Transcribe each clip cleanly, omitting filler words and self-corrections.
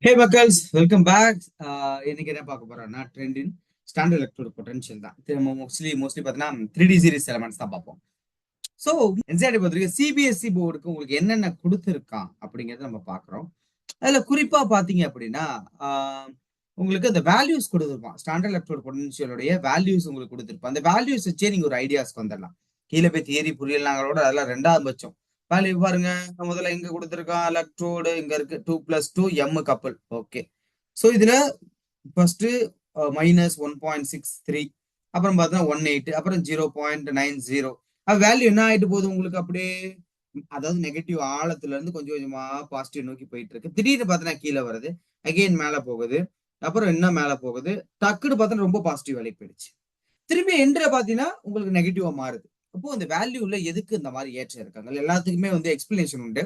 ஹே மக்கள்ஸ், welcome back. இன்னைக்கு என்ன பார்க்க போறோம்னா ட்ரெண்டின் ஸ்டாண்டர்ட் எலக்ட்ரோட் பொட்டன்ஷியல் தான். திரும்ப மோஸ்ட்லி பார்த்தீங்கன்னா 3D சீரிஸ் எலமெண்ட்ஸ் தான் பார்ப்போம். ஸோ என்சிஆர்டி பொறுத்தவரைக்கும் சிபிஎஸ்சி போர்டுக்கு உங்களுக்கு என்னென்ன கொடுத்துருக்கான் அப்படிங்கிறத நம்ம பார்க்குறோம். அதில் குறிப்பாக பார்த்தீங்க அப்படின்னா உங்களுக்கு அந்த வேல்யூஸ் கொடுத்துருப்பான். ஸ்டாண்டர்ட் எலக்ட்ரோட் பொட்டன்ஷியலுடைய வேல்யூஸ் உங்களுக்கு கொடுத்துருப்பான். அந்த வேல்யூஸ் வச்சே நீங்கள் ஒரு ஐடியாஸ்க்கு வந்துடலாம். கீழே போய் தியரி புரியலாங்களோட அதெல்லாம் ரெண்டாவது பட்சம். வேல்யூ பாருங்க, முதல்ல இங்க கொடுத்துருக்கான் எலக்ட்ரோடு, இங்க இருக்கு 2+2 எம் கப்பல். ஓகே, ஸோ இதுல ஃபர்ஸ்ட் -1.63, அப்புறம் பார்த்தா 18, அப்புறம் 0.90. வேல்யூ என்ன ஆயிட்டு போகுது உங்களுக்கு அப்படியே, அதாவது நெகட்டிவ் ஆழத்துல இருந்து கொஞ்சம் கொஞ்சமா பாசிட்டிவ் நோக்கி போயிட்டு இருக்கு. திடீர்னு பார்த்தீங்கன்னா கீழே வருது, அகெயின் மேல போகுது, அப்புறம் என்ன மேல போகுது, டக்குன்னு பார்த்தா ரொம்ப பாசிட்டிவ் வேலைக்கு போயிடுச்சு. திரும்பி என்ற பாத்தீங்கன்னா உங்களுக்கு நெகட்டிவா மாறுது. அப்போ இந்த வேல்யூல எதுக்கு இந்த மாதிரி ஏற்றம் இருக்காங்க எல்லாத்துக்குமே வந்து எக்ஸ்பிளேஷன் உண்டு.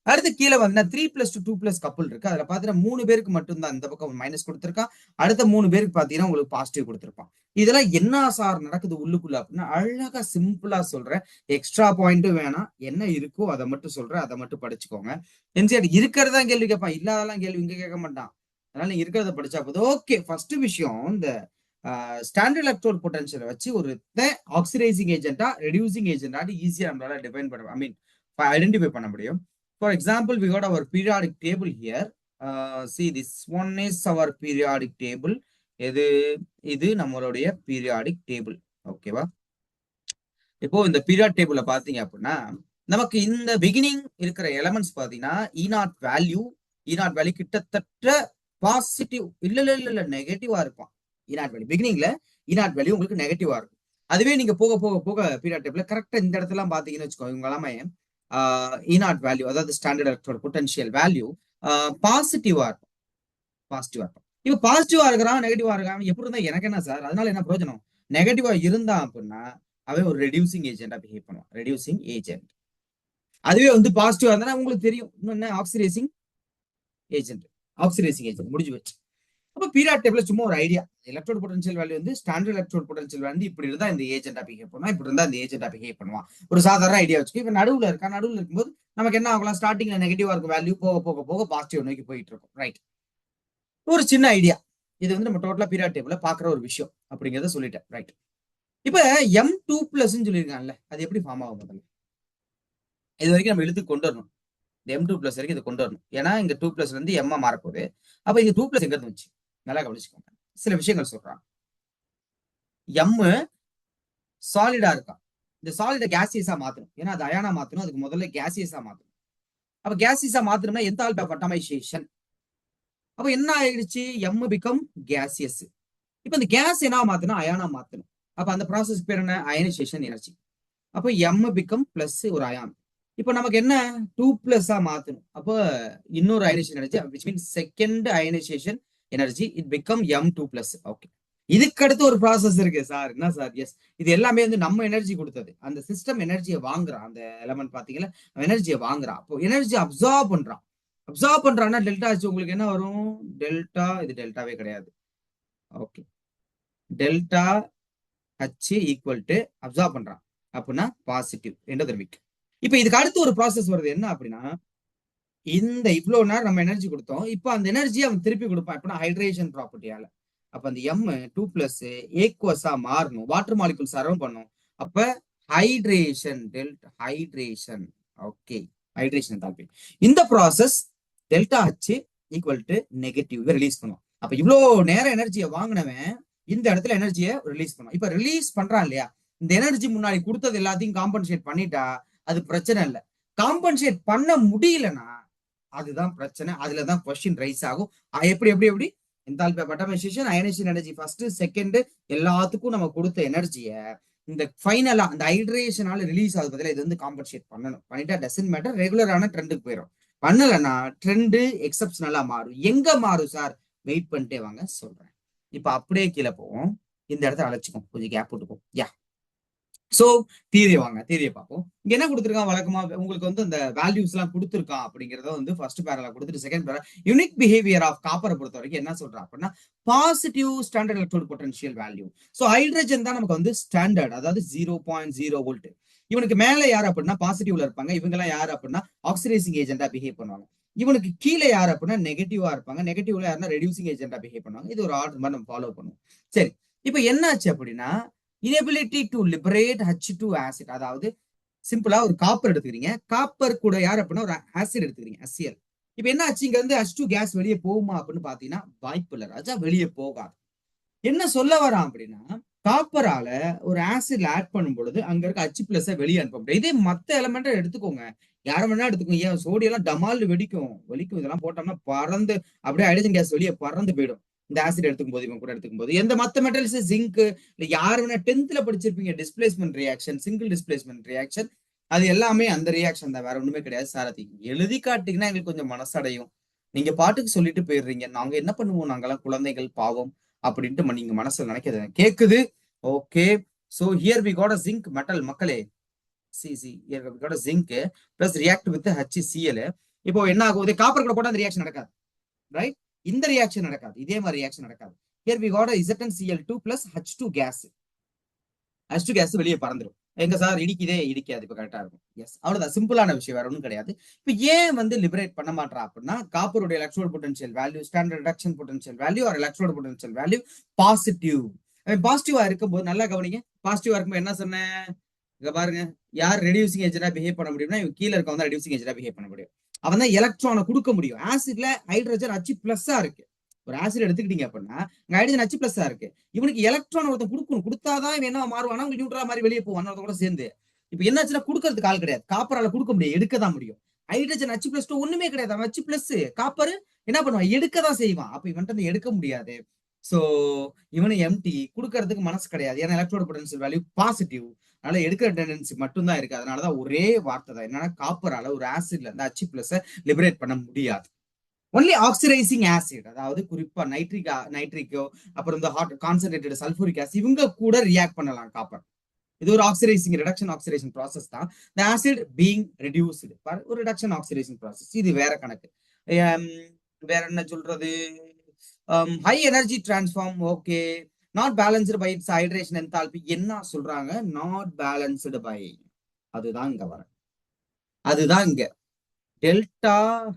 அடுத்து கீழே வந்து 3+2 2+ கப்பல் இருக்கு. அதுல பாத்தீங்கன்னா 3 பேருக்கு மட்டும்தான் இந்த பக்கம் மைனஸ் கொடுத்துருக்கான். அடுத்த 3 பேருக்கு பாத்தீங்கன்னா உங்களுக்கு பாசிட்டிவ் கொடுத்துருப்பான். இதெல்லாம் என்ன சார் நடக்குது உள்ளுக்குள்ள அப்படின்னா அழகா சிம்பிளா சொல்றேன். எக்ஸ்ட்ரா பாயிண்ட்டும் வேணாம், என்ன இருக்கோ அதை மட்டும் சொல்றேன், அதை மட்டும் படிச்சுக்கோங்க. என்சிஆர் இருக்கிறதா கேள்வி கேட்பான், இல்லாதெல்லாம் கேள்வி இங்க கேட்க மாட்டான். அதனால இருக்கிறத படிச்சா போதும். ஓகே, ஃபர்ஸ்ட் விஷயம் இந்த ஸ்டாண்டர்ட் எலக்ட்ரோட் பொட்டன்ஷியலை வச்சு ஒரு ஆக்சிடைசிங் ஏஜென்ட்டா ரெடியூசிங் ஏஜென்டா ஈஸியா நம்மளால டிஃபைன் பண்ண, ஐ மீன் ஐடென்டிஃபை பண்ண முடியும். For example, we got our periodic table here. See, this one is our periodic table. எது இது நம்மளுடைய பீரியாடிக் டேபிள். ஓகேவா? இப்போ இந்த பீரியாட் டேபிள்ல பாத்தீங்க அப்படின்னா நமக்கு இந்த பிகினிங் இருக்கிற எலமெண்ட்ஸ் பாத்தீங்கன்னா ஈநாட் வேல்யூ கிட்டத்தட்ட பாசிட்டிவ் இல்ல நெகட்டிவா இருக்கும். ஈநாட் வேல்யூ பிகினிங்ல ஈநாட் வேல்யூ உங்களுக்கு நெகட்டிவா இருக்கும். அதுவே நீங்க போக போக போக பீரியாட் டேபிள்ல கரெக்டா இந்த இடத்துல பாத்தீங்கன்னு வச்சுக்கோங்க, இவங்க எல்லாமே ஈநாட் வேல்யூ, அதாவது ஸ்டாண்டர்ட் எலக்ட்ரோட் பொட்டன்ஷியல் வேல்யூ பாசிட்டிவா இருக்கும். பாசிட்டிவா இருக்கும். இப்ப பாசிட்டிவா இருக்கிறான் நெகட்டிவா இருக்கான் எப்படி இருந்தா எனக்கு என்ன சார், அதனால என்ன பிரயோஜனம்? நெகட்டிவா இருந்தா அப்படின்னா அவன் ஒரு ரெடியூசிங் ஏஜென்டா பிஹேவ் பண்ணுவான். Reducing agent. அதுவே வந்து பாசிட்டிவா இருந்தா உங்களுக்கு தெரியும் என்ன, ஆக்சிடைசிங் ஏஜென்ட். ஆக்சிடைசிங் ஏஜென்ட் முடிஞ்சு வச்சு. அப்ப பீரியாட் டேபிள்ல சும்மா ஒரு ஐடியா, எலக்ட்ரோட் பொட்டன்ஷியல் வேல்யூ வந்து ஸ்டாண்டர்ட் எலக்ட்ரோட் பொட்டன்ஷியல் வந்து இப்படி இருந்தா இந்த ஏஜென்டா பிஹேவ் பண்ணுவான், இப்படி இருந்தா இந்த ஏஜென்டா பிஹேவ் பண்ணுவான். ஒரு சாதாரண ஐடியா வச்சுக்கோ. இப்ப நடுவுல இருக்கா, நடுவுல இருக்கும்போது நமக்கு என்ன ஆகலாம், ஸ்டார்டிங்ல நெகட்டிவா இருக்கும் வேல்யூ போக போக போக பாசிட்டிவ் நோக்கி போயிட்டு இருக்கும். ரைட், ஒரு சின்ன ஐடியா. இது வந்து நம்ம டோட்டலா பீரியாட் டேபிள்ல பாக்குற ஒரு விஷயம் அப்படிங்கறத சொல்லிட்டேன். ரைட், இப்ப M2+ சொல்லியிருக்காங்கல்ல, அது எப்படி ஃபார்ம் ஆகும் முதல்ல? இது வரைக்கும் நம்ம எழுத்து கொண்டு வரணும். இந்த M2+ வரைக்கும் இதை கொண்டு வரணும். ஏன்னா இங்க 2+ வந்து M மாறப்போகுது. அப்ப இங்க 2+ எங்க இருந்து வந்துச்சு? நல்லா கவனிச்சுக்கோங்க, சில விஷயங்கள் சொல்றான். M சாலிடா இருக்கா, இந்த சாலிட கேசியஸா மாத்தணும். ஏன்னா அது அயானா மாத்தணும், அதுக்கு முதல்ல கேசியஸா மாத்தணும். அப்ப கேசியஸா மாத்தணும்னா எந்தால்பி ஆஃப் அட்டமைசேஷன். அப்ப என்ன ஆயிடுச்சு, M பிகம் கேசியஸ். இப்ப இந்த கேஸ் என்ன மாத்தணும், அயானா மாத்தணும். அப்ப அந்த ப்ராசஸ் பேர் என்ன, அயனைசேஷன் எனர்ஜி. அப்போ M பிகம் பிளஸ் ஒரு அயான். இப்போ நமக்கு என்ன, 2+ மாத்தணும். அப்போ இன்னொரு ionisation energy, which means second ionisation energy, it become M2+. Okay, இதுக்கு அடுத்து ஒரு ப்ராசஸ் இருக்கு சார். என்ன சார்? எஸ், இது எல்லாமே வந்து நம்ம எனர்ஜி கொடுத்தது. அந்த சிஸ்டம் எனர்ஜியை வாங்குறான். அந்த எலமெண்ட் பாத்தீங்கன்னா எனர்ஜியை வாங்குறான். அப்போ எனர்ஜி அப்சார்ப் பண்றான். அப்சார்ப் பண்றான்னா டெல்டா ஆச்சு உங்களுக்கு என்ன வரும், டெல்டா, இது டெல்டாவே கிடையாது. Okay, delta H equal to absorb பண்றான் அப்படின்னா பாசிட்டிவ் எண்டோதெர்மிக். இப்ப இதுக்கு அடுத்து ஒரு ப்ராசஸ் வருது, என்ன அப்படின்னா இந்த இவ்வளவு நேரம் நம்ம எனர்ஜி கொடுத்தோம், இப்போ அந்த எனர்ஜி அவன் திருப்பி கொடுப்பான் அப்படின்னா ஹைட்ரேஷன் ப்ராப்பர்ட்டியால. அப்ப அந்த M2+ ஏக்வஸா மாறணும், வாட்டர் மாலிகுல் சரௌண்ட் பண்ணும். அப்ப hydration, delta hydration. Okay, hydration enthalpy. இந்த process delta H equal to negative release பண்ணும். அப்ப இவ்வளவு நேரம் எனர்ஜியை வாங்கினவன் இந்த இடத்துல எனர்ஜியை ரிலீஸ் பண்ணும். இப்ப ரிலீஸ் பண்றான் இல்லையா, இந்த எனர்ஜி முன்னாடி கொடுத்தது எல்லாத்தையும் காம்பன்சேட் பண்ணிட்டா அது பிரச்சனை இல்லை. காம்பன்சேட் பண்ண முடியலன்னா அதுதான் பிரச்சனை. அதுலதான் கொஸ்டின் ரைஸ் ஆகும். எப்படி எப்படி எப்படி enthalpy of atomisation, ionisation energy first second எல்லாத்துக்கும் நம்ம கொடுத்த எனர்ஜியை இந்த ஃபைனலா அந்த ஹைட்ரேஷனால ரிலீஸ் ஆகுது பதிலாக இது வந்து காம்பன்சேட் பண்ணணும். பண்ணிட்டா டசன்ட் மேட்டர், ரெகுலரான ட்ரெண்டுக்கு போயிடும். பண்ணலன்னா ட்ரெண்டு எக்ஸப்ஷனலா மாறும். எங்க மாறும் சார், வெயிட் பண்ணிட்டே வாங்க சொல்றேன். இப்ப அப்படியே கீழே போவோம், இந்த இடத்த அழைச்சிக்கும், கொஞ்சம் கேப் விட்டுப்போம். யா, சோ தியரி வாங்க, தியரியை பார்ப்போம். இங்க என்ன கொடுத்துருக்கான், வழக்கமா உங்களுக்கு வந்து இந்த வேல்யூஸ் எல்லாம் கொடுத்துருக்கான் அப்படிங்கறத வந்து ஃபர்ஸ்ட் பேரா கொடுத்துட்டு செகண்ட் பேரா யூனிக் பிஹேவியர் ஆஃப் காப்பரை பொறுத்த வரைக்கும் என்ன சொல்றான் அப்படின்னா positive standard electrode potential value. So hydrogen தான் நமக்கு வந்து ஸ்டாண்டர்ட், அதாவது 0.0 வோல்ட். இவனுக்கு மேல யார் அப்படின்னா பாசிட்டிவ்ல இருப்பாங்க. இவங்க எல்லாம் யாரு அப்படின்னா ஆக்சிடைசிங் ஏஜென்டா பிஹேவ் பண்ணுவாங்க. இவனுக்கு கீழே யார் அப்படின்னா நெகட்டிவா இருப்பாங்க. நெகட்டிவ்ல யாருன்னா ரெடியூசிங் ஏஜென்டா பிஹேவ் பண்ணுவாங்க. இது ஒரு ஆர்டர் மாதிரி நம்ம ஃபாலோ பண்ணுவோம். சரி, இப்போ என்னாச்சு அப்படின்னா inability to liberate H2 acid, அதாவது சிம்பிளா ஒரு காப்பர் எடுத்துக்கிறீங்க. காப்பர் கூட யார் அப்படின்னா ஒரு ஆசிட் எடுத்துக்கிறீங்க, HCl. இப்போ என்ன ஆச்சு, இங்க வந்து H2 கேஸ் வெளியே போகுமா அப்படின்னு பாத்தீங்கன்னா வாய்ப்பு இல்லை ராஜா, வெளியே போகாது. என்ன சொல்ல வரான் அப்படின்னா காப்பரால ஒரு ஆசிட்ல ஆட் பண்ணும் பொழுது அங்க இருக்க H+ வெளியே அனுப்ப முடியும். இதே மத்த எலமெண்ட் எடுத்துக்கோங்க, யார வேணா எடுத்துக்கோங்க, ஏன் சோடியம் எல்லாம் டமால் வெடிக்கும் வெடிக்கும், இதெல்லாம் போட்டோம்னா பறந்து அப்படியே ஹைட்ரஜன் கேஸ் வெளியே பறந்து போயிடும். இந்த ஆசிட் எடுத்துக்கும் போது, இவன் கூட எடுத்துக்கும் போது எந்த மத்த மெட்டல்ஸ் ஜிங்க் இல்ல யார் வேணா 10th படிச்சிருப்பீங்க, displacement reaction, single displacement reaction, அது எல்லாமே அந்த ரியாக்ஷன் தான், வேற ஒண்ணுமே கிடையாது. சாரதி எழுதி காட்டிங்கன்னா எங்களுக்கு கொஞ்சம் மனசடையும். நீங்க பாட்டுக்கு சொல்லிட்டு போயிடுறீங்க, நாங்க என்ன பண்ணுவோம், நாங்கெல்லாம் குழந்தைகள் பாவம் அப்படின்ட்டு நீங்க மனசுல நினைக்கிறது கேக்குது. Okay, so here we got a zinc metal மக்களே. சி here we got a zinc plus react with HCl. இப்போ என்ன ஆகுது, காப்பர் கூட போட்டா அந்த ரியாக்ஷன் நடக்காது, ரைட்? இந்த ரியாக்ஷன் நடக்காது, இதே மாதிரி ரியாக்ஷன் நடக்காது. here we got a ZnCl2 plus H2 gas. H2 gas வெளியே பறந்துடும். எங்க சார் இடிக்குதே, இடிக்காது, இப்ப கரெக்டா இருக்கும். எஸ், அவ்வளவுதான், சிம்பிளான விஷயம், வேற ஒன்றும் கிடையாது. இப்ப ஏன் வந்து லிபரேட் பண்ண மாட்டா அப்படின்னா காப்பருடைய electrode potential value, standard reduction potential value or electrode potential value positive. பாசிட்டிவா இருக்கும்போது நல்லா கவனிங்க, பாசிட்டிவா இருக்கும்போது என்ன சொன்னேன், இங்க பாருங்க, யார் ரெடியூசிங் ஏஜென்டா பிஹேவ் பண்ண முடியும்னா இவன் கீழே இருக்க வந்து ரெடியூசிங் ஏஜென்டா பிஹேவ் பண்ண முடியும். அவன் தான் எலக்ட்ரானை கொடுக்க முடியும். ஆசிட்ல ஹைட்ரஜன் H+ இருக்கு. ஒரு ஆசிட் எடுத்துக்கிட்டீங்க அப்படின்னா ஹைட்ரஜன் H+ இருக்கு. இவனுக்கு எலக்ட்ரான் ஒருத்தன் கொடுக்கணும், கொடுத்தாதான் இவன் என்ன மாறுவானா, உங்களுக்கு நியூட்ரலா மாதிரி வெளியே போவான் கூட சேர்ந்து. இப்ப என்னாச்சுன்னா கொடுக்கறதுக்கு ஆள் கிடையாது, காப்பரால கொடுக்க முடியும், எடுக்க தான் முடியும். ஹைட்ரஜன் H+2 ஒண்ணுமே கிடையாது, அவன் H+, காப்பர் என்ன பண்ணுவான், எடுக்க தான் செய்வான். அப்ப இவன்ட்டு எடுக்க முடியாது. சோ இவனு எம்டி, கொடுக்கறதுக்கு மனசு கிடையாது, ஏன்னா எலக்ட்ரோட் பொட்டன்ஷியல் வேல்யூ பாசிட்டிவ், அதனால எடுக்கிற டெண்டன்சி மட்டும் தான் இருக்கு. அதனாலதான் ஒரே வார்த்தை தான் என்னன்னா காப்பரால ஒரு ஆசிட்ல இருந்து H+ லிபரேட் பண்ண முடியாது. ஒன்லி ஆக்சிடைசிங் ஆசிட், அதாவது குறிப்பா நைட்ரிக்கோ அப்புறம் இந்த ஹாட் கான்சென்ட்ரேட்டட் சல்பூரிக் ஆசிட், இவங்க கூட ரியாக்ட் பண்ணலாம் காப்பர். இது ஒரு ஆக்சிடைசிங் ரிடக்ஷன் ஆக்சிடேஷன் ப்ராசஸ் தான். த ஆசிட் பீங் ரெடியூஸ்டு ஒரு ரிடக்ஷன் ஆக்சிடேஷன் ப்ராசஸ், இது வேற கணக்கு. வேற என்ன சொல்றது, high energy transform, okay. Not balanced by its hydration enthalpy, என்ன சொல்றாங்க, நாட் பேலன்ஸ்டு பை, அதுதான் இங்க வர, அதுதான் இங்க delta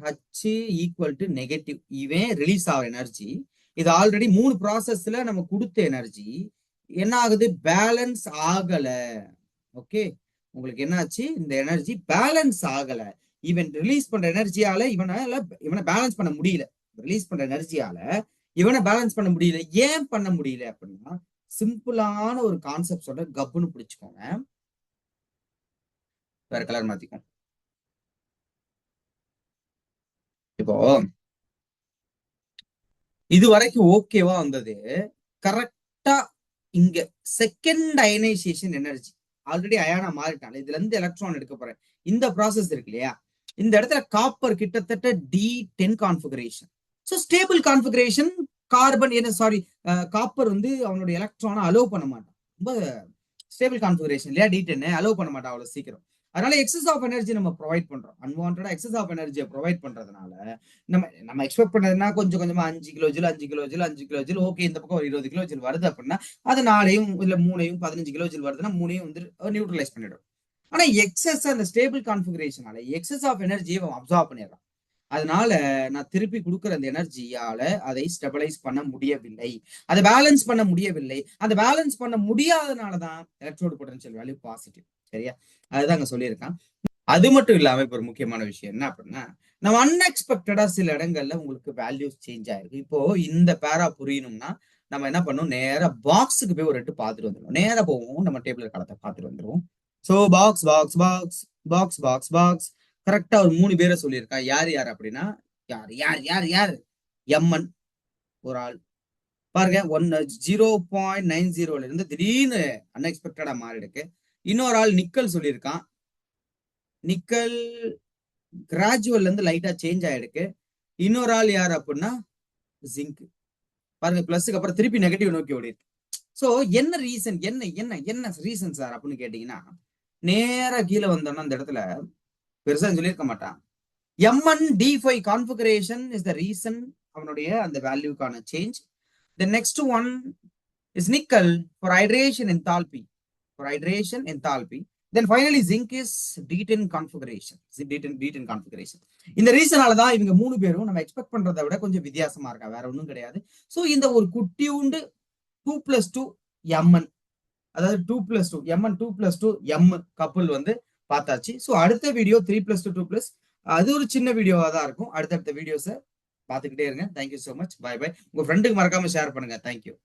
H equal to negative. இவன் ரிலீஸ் ஆகிற எனர்ஜி, இது ஆல்ரெடி 3 ப்ராசஸ்ல நம்ம கொடுத்த எனர்ஜி என்ன ஆகுது, பேலன்ஸ் ஆகல. ஓகே, உங்களுக்கு என்னாச்சு, இந்த எனர்ஜி பேலன்ஸ் ஆகல. இவன் ரிலீஸ் பண்ற எனர்ஜியால இவனை பேலன்ஸ் பண்ண முடியல. ரிலீஸ் பண்ற எனர்ஜியால இவனை பேலன்ஸ் பண்ண முடியல. ஏன் பண்ண முடியல அப்படின்னா சிம்பிளான ஒரு கான்செப்ட் சொல்ற, கப்புன்னு பிடிச்சுக்கோங்க. வேற கலர் மாத்திக்கோங்க. இப்போ இது வரைக்கும் ஓகேவா வந்தது, கரெக்டா இங்க செகண்ட் அயனைசேஷன் எனர்ஜி, ஆல்ரெடி அயானா மாறிட்டாங்க, இதுல இருந்து எலக்ட்ரான் எடுக்க போறேன், இந்த ப்ராசஸ் இருக்கு இல்லையா, இந்த இடத்துல காப்பர் கிட்டத்தட்ட D10 configuration. So stable configuration, carbon என்ன சாரி காப்பர் வந்து அவனுடைய எலக்ட்ரானை அலோவ் பண்ண மாட்டான். ரொம்ப ஸ்டேபிள் கான்ஃபிகரேஷன் இல்லையா, D10 அலோவ் பண்ண மாட்டான் அவ்வளவு சீக்கிரம். அதனால எக்ஸஸ் ஆஃப் எனர்ஜி நம்ம ப்ரொவைட் பண்றோம், அன்வான்டா எக்ஸஸ் ஆஃப் எனர்ஜியை ப்ரொவைட் பண்றதுனால நம்ம எக்ஸ்பெக்ட் பண்ணதுன்னா கொஞ்சம் கொஞ்சமா 5 kilo joule 5 kilo joule 5 kilo joule, okay, இந்த பக்கம் ஒரு 20 கிலோ ஜூல் வருது அப்படின்னா அது 4ஐயும் இல்ல 3ஐயும் 15 கிலோ ஜூல் வருதுன்னா 3ஐயும் வந்து நியூட்ரலைஸ் பண்ணிடும். ஆனா எக்ஸஸ் அந்த ஸ்டேபிள் கான்ஃபிகரேஷனால எக்ஸஸ் ஆஃப் எனர்ஜியை அப்சார்ப் பண்ணிடுறான். அதனால நான் திருப்பி கொடுக்குற அந்த எனர்ஜியால அதை ஸ்டெபிலைஸ் பண்ண முடியவில்லை, அதை பேலன்ஸ் பண்ண முடியவில்லை. அந்த பேலன்ஸ் பண்ண முடியாதனாலதான் எலக்ட்ரோட் பொட்டன்ஷியல் வேல்யூ பாசிட்டிவ். சரியா, அதுதான் அங்க சொல்லியிருக்கான். அது மட்டும் இல்லாம இப்ப ஒரு முக்கியமான விஷயம் என்ன அப்படின்னா, நம்ம அன்எக்ஸ்பெக்டடா சில இடங்கள்ல உங்களுக்கு வேல்யூஸ் சேஞ்ச் ஆயிருக்கு. இப்போ இந்த பேரா புரியணும்னா நம்ம என்ன பண்ணோம், நேரா பாக்ஸுக்கு போய் ஒரு எட்டு பார்த்துட்டு வந்துடும். நேரா போவோம், நம்ம டேபிள் காலத்தை பார்த்துட்டு வந்துருவோம். So box box box box box box கரெக்டா ஒரு 3 பேரை சொல்லியிருக்கா. யார் யார் அப்படின்னா, யார் யார் யார் யார் எம்என் ஒரு ஆள் பாருங்க, 0.90 இருந்து திடீர்னு அன்எக்ஸ்பெக்டடா மாறிடுக்கு. இன்னொரு ஆள் நிக்கல் சொல்லியிருக்கான், நிக்கல் கிராஜுவல்ல இருந்து லைட்டா சேஞ்ச் ஆயிருக்கு. இன்னொரு ஆள் யார் அப்படின்னா ஜிங்க், பாருங்க பிளஸ்க்கு அப்புறம் திருப்பி நெகட்டிவ் நோக்கி ஓடி இருக்கு. சோ என்ன ரீசன், என்ன என்ன என்ன ரீசன் சார் அப்படின்னு கேட்டீங்கன்னா, நேரா கீழே வந்தோம்னா அந்த இடத்துல பெருசா சொல்லியிருக்க மாட்டான். MnD5 configuration is the reason அவனுடைய அந்த வேல்யூக்கான change. The next one is nickel for hydration enthalpy, for hydration enthalpy. Then finally, zinc is D10 configuration. D10 configuration. இந்த ரீசனால தான் இவங்க 3 பேரும் நம்ம எக்ஸ்பெக்ட் பண்றதை விட கொஞ்சம் வித்தியாசமா இருக்கா, வேற ஒன்றும் கிடையாது. ஸோ இந்த ஒரு குட்டியுண்டு 2+2 mn, அதாவது 2+2 mn 2+2 m கப்புள் வந்து பார்த்தாச்சு. ஸோ அடுத்த வீடியோ 3+2 2+, அது ஒரு சின்ன வீடியோவா தான் இருக்கும். அடுத்தடுத்த வீடியோஸை பார்த்துக்கிட்டே இருங்க. Thank you so much. Bye bye. உங்க ஃப்ரெண்டுக்கு மறக்காம ஷேர் பண்ணுங்க. தேங்க்யூ.